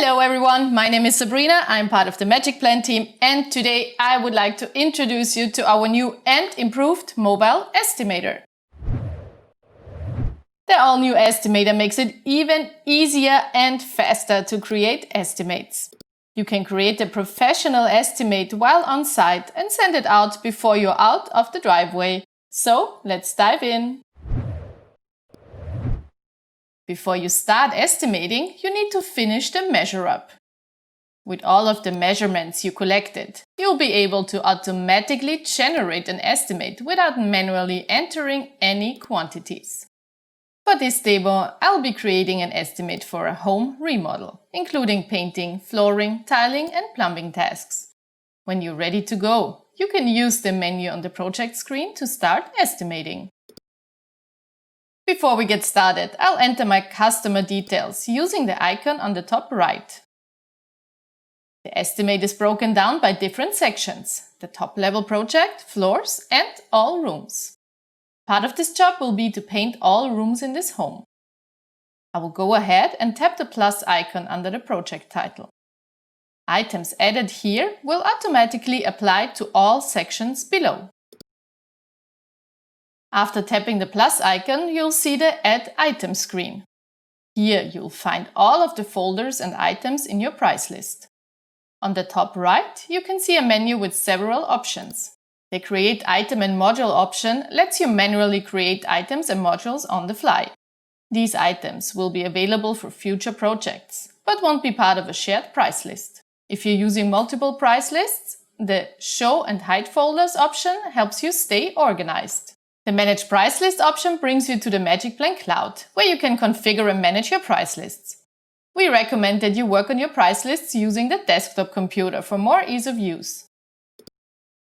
Hello everyone, my name is Sabrina, I'm part of the magicplan team, and today I would like to introduce you to our new and improved mobile estimator. The all-new estimator makes it even easier and faster to create estimates. You can create a professional estimate while on site and send it out before you're out of the driveway. So let's dive in. Before you start estimating, you need to finish the measure up. With all of the measurements you collected, you'll be able to automatically generate an estimate without manually entering any quantities. For this demo, I'll be creating an estimate for a home remodel, including painting, flooring, tiling and plumbing tasks. When you're ready to go, you can use the menu on the project screen to start estimating. Before we get started, I'll enter my customer details using the icon on the top right. The estimate is broken down by different sections: the top-level project, floors and all rooms. Part of this job will be to paint all rooms in this home. I will go ahead and tap the plus icon under the project title. Items added here will automatically apply to all sections below. After tapping the plus icon, you'll see the Add Item screen. Here you'll find all of the folders and items in your price list. On the top right, you can see a menu with several options. The Create Item and Module option lets you manually create items and modules on the fly. These items will be available for future projects, but won't be part of a shared price list. If you're using multiple price lists, the Show and Hide Folders option helps you stay organized. The Manage Price List option brings you to the magicplan cloud, where you can configure and manage your price lists. We recommend that you work on your price lists using the desktop computer for more ease of use.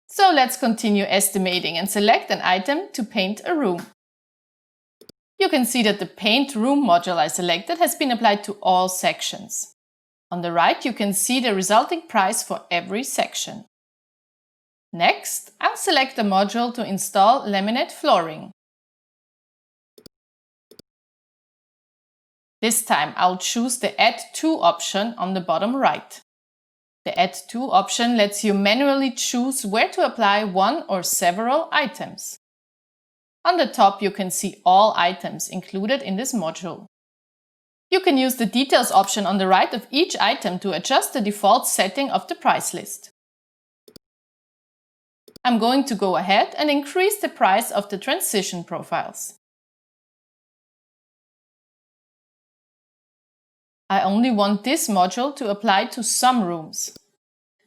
So let's continue estimating and select an item to paint a room. You can see that the Paint Room module I selected has been applied to all sections. On the right, you can see the resulting price for every section. Next, I'll select the module to install laminate flooring. This time I'll choose the Add To option on the bottom right. The Add To option lets you manually choose where to apply one or several items. On the top you can see all items included in this module. You can use the Details option on the right of each item to adjust the default setting of the price list. I'm going to go ahead and increase the price of the transition profiles. I only want this module to apply to some rooms.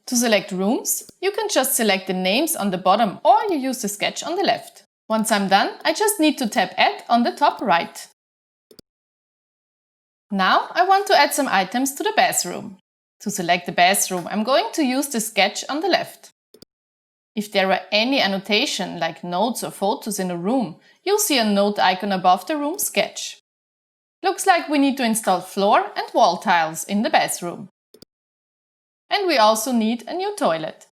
To select rooms, you can just select the names on the bottom or you use the sketch on the left. Once I'm done, I just need to tap Add on the top right. Now I want to add some items to the bathroom. To select the bathroom, I'm going to use the sketch on the left. If there are any annotation like notes or photos in a room, you'll see a note icon above the room sketch. Looks like we need to install floor and wall tiles in the bathroom. And we also need a new toilet.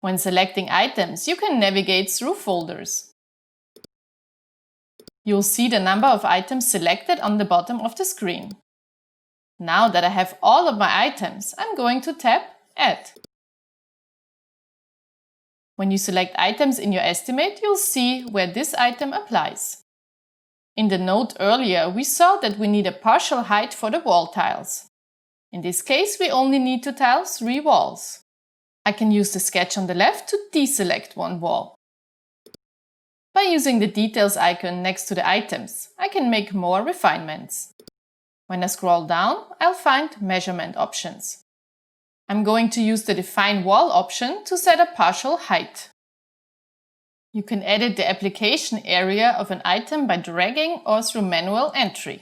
When selecting items, you can navigate through folders. You'll see the number of items selected on the bottom of the screen. Now that I have all of my items, I'm going to tap Add. When you select items in your estimate, you'll see where this item applies. In the note earlier, we saw that we need a partial height for the wall tiles. In this case, we only need to tile 3 walls. I can use the sketch on the left to deselect one wall. By using the Details icon next to the items, I can make more refinements. When I scroll down, I'll find measurement options. I'm going to use the Define Wall option to set a partial height. You can edit the application area of an item by dragging or through manual entry.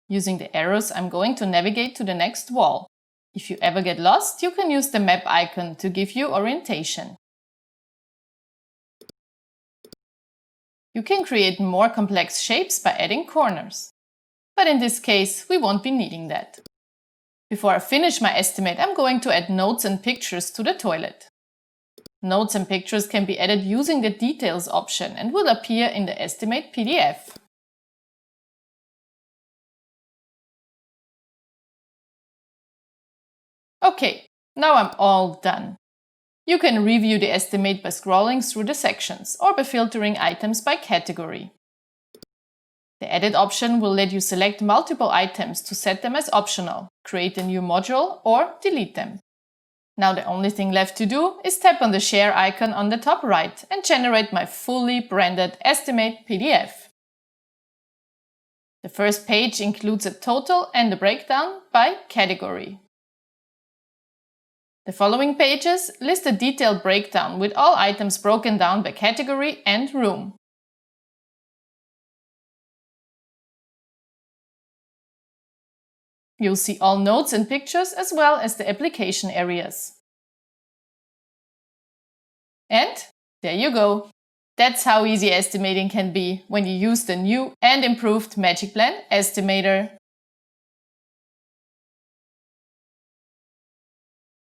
Using the arrows, I'm going to navigate to the next wall. If you ever get lost, you can use the map icon to give you orientation. You can create more complex shapes by adding corners. But in this case, we won't be needing that. Before I finish my estimate, I'm going to add notes and pictures to the toilet. Notes and pictures can be added using the Details option and will appear in the Estimate PDF. Okay, now I'm all done. You can review the estimate by scrolling through the sections or by filtering items by category. The Edit option will let you select multiple items to set them as optional, create a new module, or delete them. Now the only thing left to do is tap on the Share icon on the top right and generate my fully branded Estimate PDF. The first page includes a total and a breakdown by category. The following pages list a detailed breakdown with all items broken down by category and room. You'll see all notes and pictures as well as the application areas. And there you go! That's how easy estimating can be when you use the new and improved magicplan Estimator.